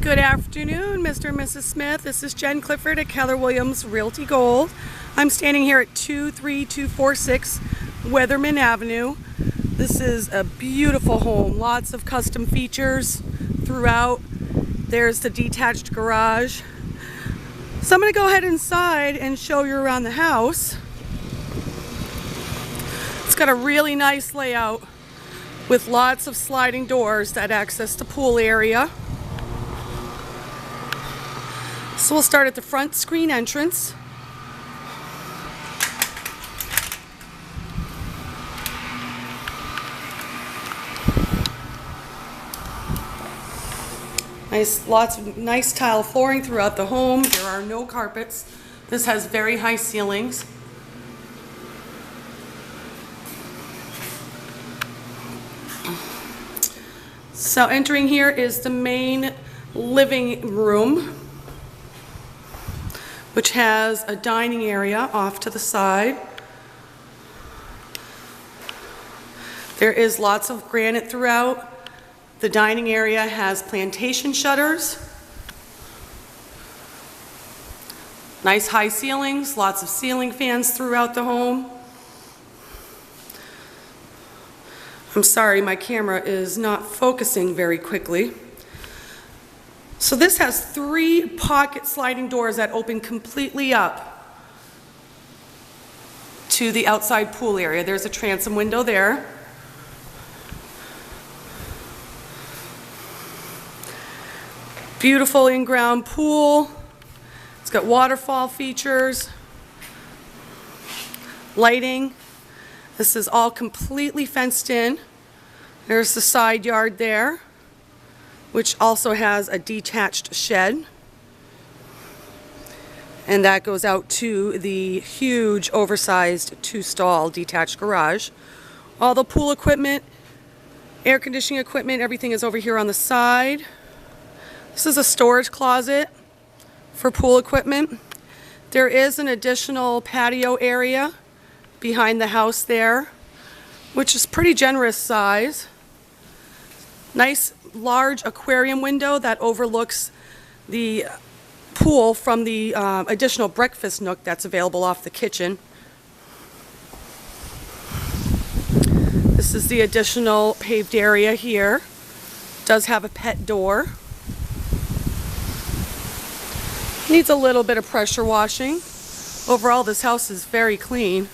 Good afternoon, Mr. and Mrs. Smith. This is Jen Clifford at Keller Williams Realty Gold. I'm standing here at 23246 Weatherman Avenue. This is a beautiful home, lots of custom features throughout. There's the detached garage. So I'm going to go ahead inside and show you around the house. It's got a really nice layout with lots of sliding doors that access the pool area. So we'll start at the front screen entrance. Lots of nice tile flooring throughout the home. There are no carpets. This has very high ceilings. So entering here is the main living room, which has a dining area off to the side. There is lots of granite throughout. The dining area has plantation shutters. Nice high ceilings, lots of ceiling fans throughout the home. I'm sorry, my camera is not focusing very quickly. So this has 3 pocket sliding doors that open completely up to the outside pool area. There's a transom window there. Beautiful in-ground pool. It's got waterfall features, lighting. This is all completely fenced in. There's the side yard there, which also has a detached shed. And that goes out to the huge, oversized 2-stall detached garage. All the pool equipment, air conditioning equipment, everything is over here on the side. This is a storage closet for pool equipment. There is an additional patio area behind the house there, which is pretty generous size. Nice large aquarium window that overlooks the pool from the additional breakfast nook that's available off the kitchen. This is the additional paved area here. Does have a pet door. Needs a little bit of pressure washing. Overall, this house is very clean.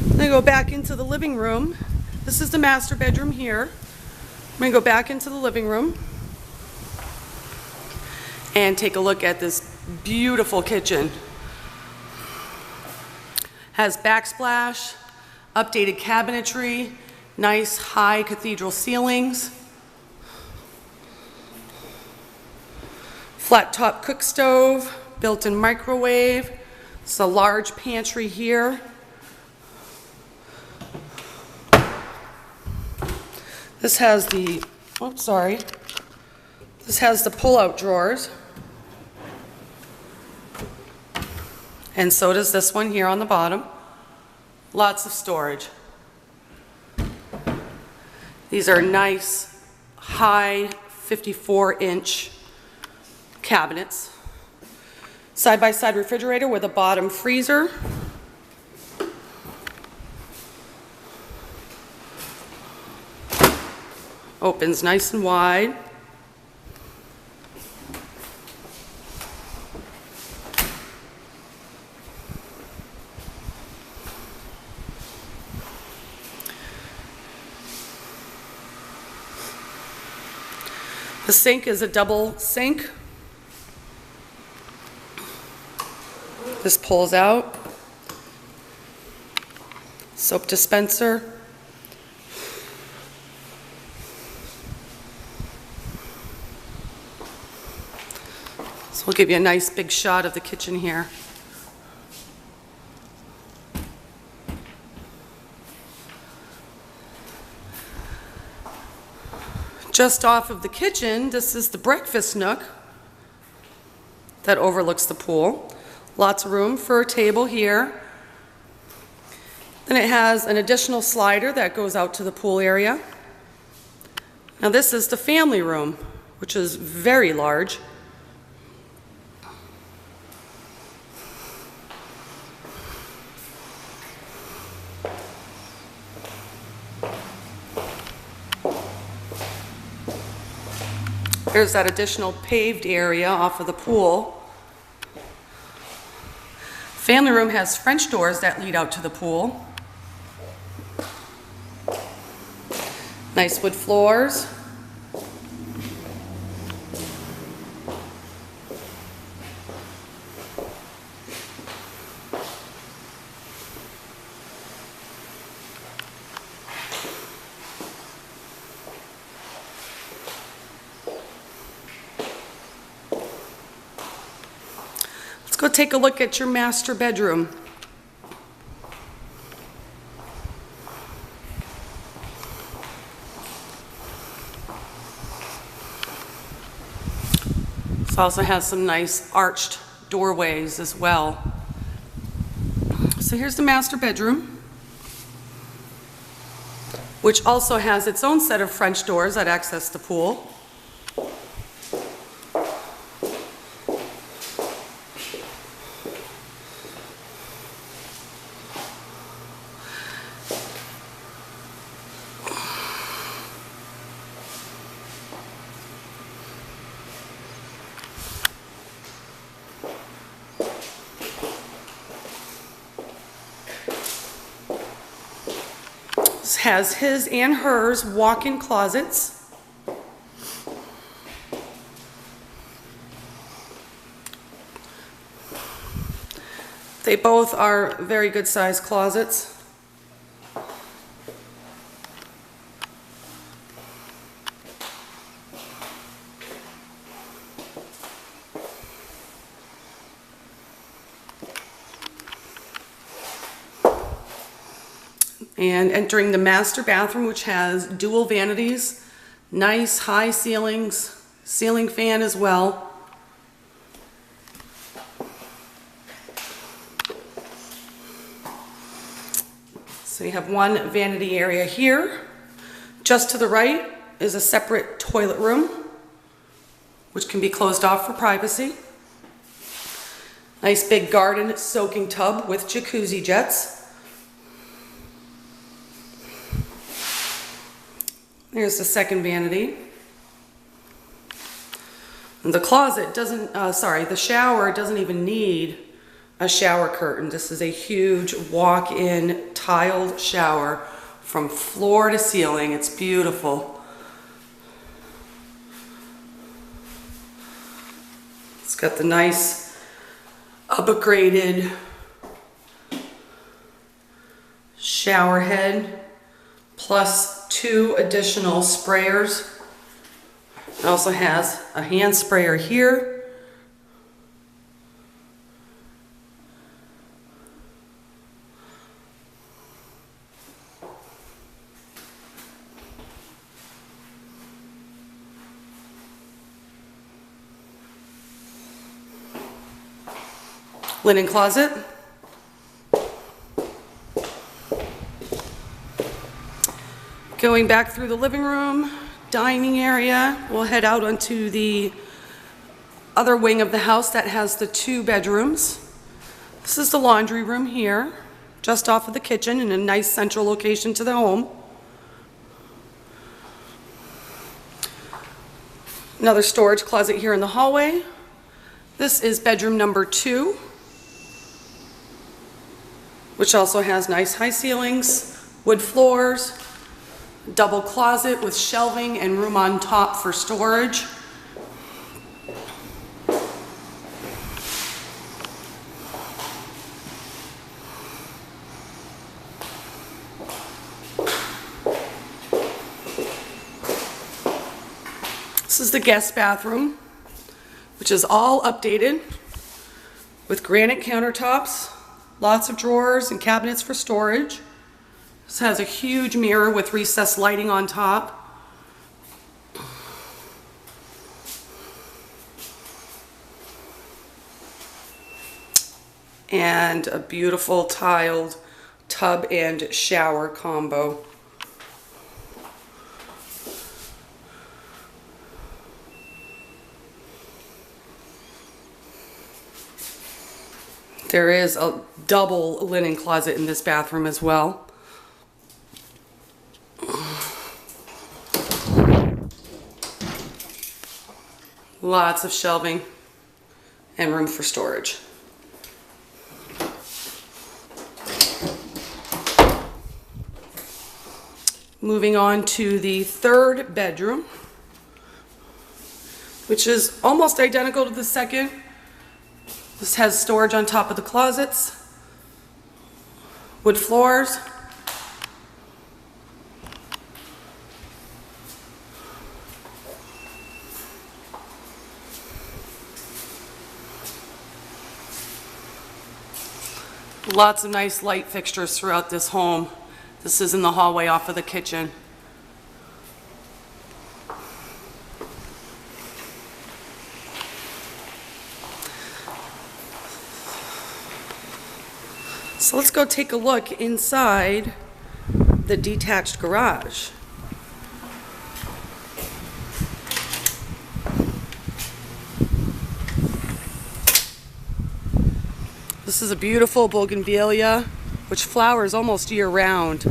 I'm going to go back into the living room. This is the master bedroom here. I'm going to go back into the living room and take a look at this beautiful kitchen. Has backsplash, updated cabinetry, nice high cathedral ceilings, flat top cook stove, built-in microwave. It's a large pantry here. This has the, this has the pull-out drawers. And so does this one here on the bottom. Lots of storage. These are nice, high 54-inch cabinets. Side-by-side refrigerator with a bottom freezer. Opens nice and wide. The sink is a double sink. This pulls out. Soap dispenser. So we'll give you a nice big shot of the kitchen here. Just off of the kitchen, this is the breakfast nook that overlooks the pool. Lots of room for a table here. Then it has an additional slider that goes out to the pool area. Now this is the family room, which is very large. There's that additional paved area off of the pool. Family room has French doors that lead out to the pool. Nice wood floors. Let's go take a look at your master bedroom. This also has some nice arched doorways as well. So here's the master bedroom, which also has its own set of French doors that access the pool. This has his and hers walk-in closets. They both are very good sized closets. And entering the master bathroom, which has dual vanities, nice high ceilings, ceiling fan as well. So you have one vanity area here. Just to the right is a separate toilet room, which can be closed off for privacy. Nice big garden soaking tub with jacuzzi jets. There's the second vanity. And the closet doesn't, the shower doesn't even need a shower curtain. This is a huge walk-in tiled shower from floor to ceiling. It's beautiful. It's got the nice upgraded shower head plus 2 additional sprayers. It also has a hand sprayer here. Linen closet. Going back through the living room, dining area, we'll head out onto the other wing of the house that has the 2 bedrooms. This is the laundry room here, just off of the kitchen in a nice central location to the home. Another storage closet here in the hallway. This is bedroom number 2, which also has nice high ceilings, wood floors, double closet with shelving and room on top for storage. This is the guest bathroom, which is all updated with granite countertops, lots of drawers and cabinets for storage. This has a huge mirror with recessed lighting on top. And a beautiful tiled tub and shower combo. There is a double linen closet in this bathroom as well. Lots of shelving and room for storage. Moving on to the third bedroom, which is almost identical to the second. This has storage on top of the closets, wood floors, lots of nice light fixtures throughout this home. This is in the hallway off of the kitchen. So let's go take a look inside the detached garage. This is a beautiful bougainvillea, which flowers almost year-round.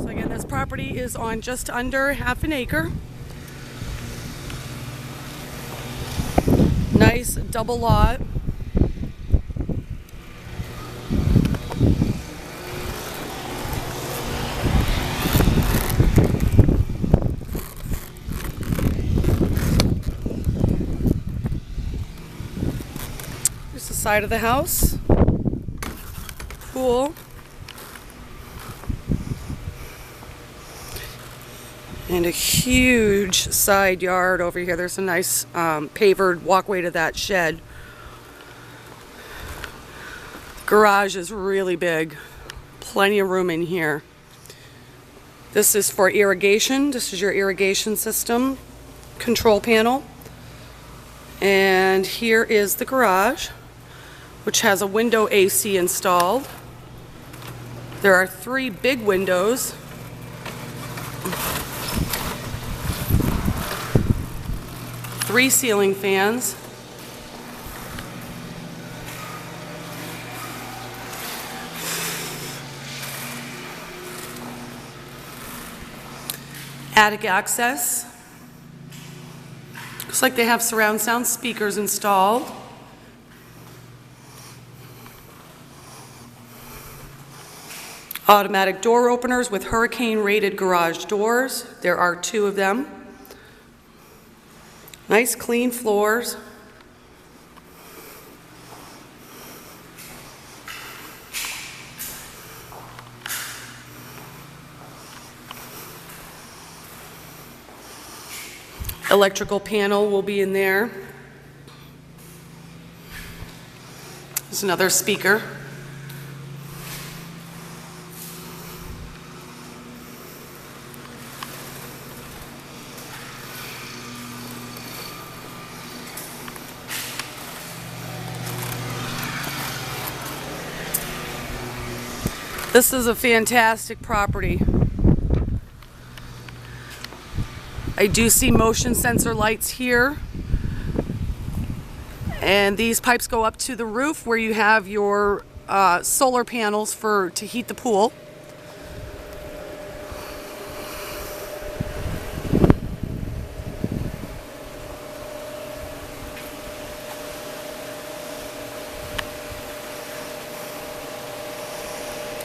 So again, this property is on just under half an acre. Nice double lot. Here's the side of the house. Pool. And a huge side yard over here. There's a nice pavered walkway to that shed. Garage is really big. Plenty of room in here. This is for irrigation. This is your irrigation system control panel. And here is the garage, which has a window AC installed. There are 3 big windows. Three ceiling fans. Attic access. Looks like they have surround sound speakers installed. Automatic door openers with hurricane-rated garage doors. There are 2 of them. Nice clean floors. Electrical panel will be in there. There's another speaker. This is a fantastic property. I do see motion sensor lights here. And these pipes go up to the roof where you have your solar panels to heat the pool.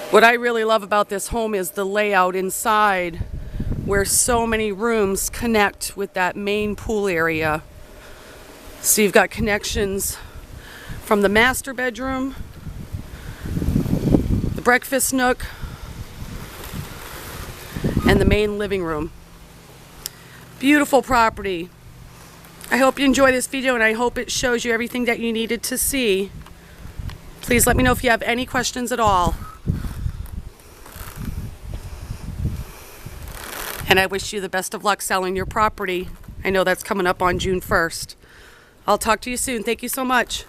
What I really love about this home is the layout inside, where so many rooms connect with that main pool area. So you've got connections from the master bedroom, the breakfast nook, and the main living room. Beautiful property. I hope you enjoyed this video, and I hope it shows you everything that you needed to see. Please let me know if you have any questions at all. And I wish you the best of luck selling your property. I know that's coming up on June 1st. I'll talk to you soon. Thank you so much.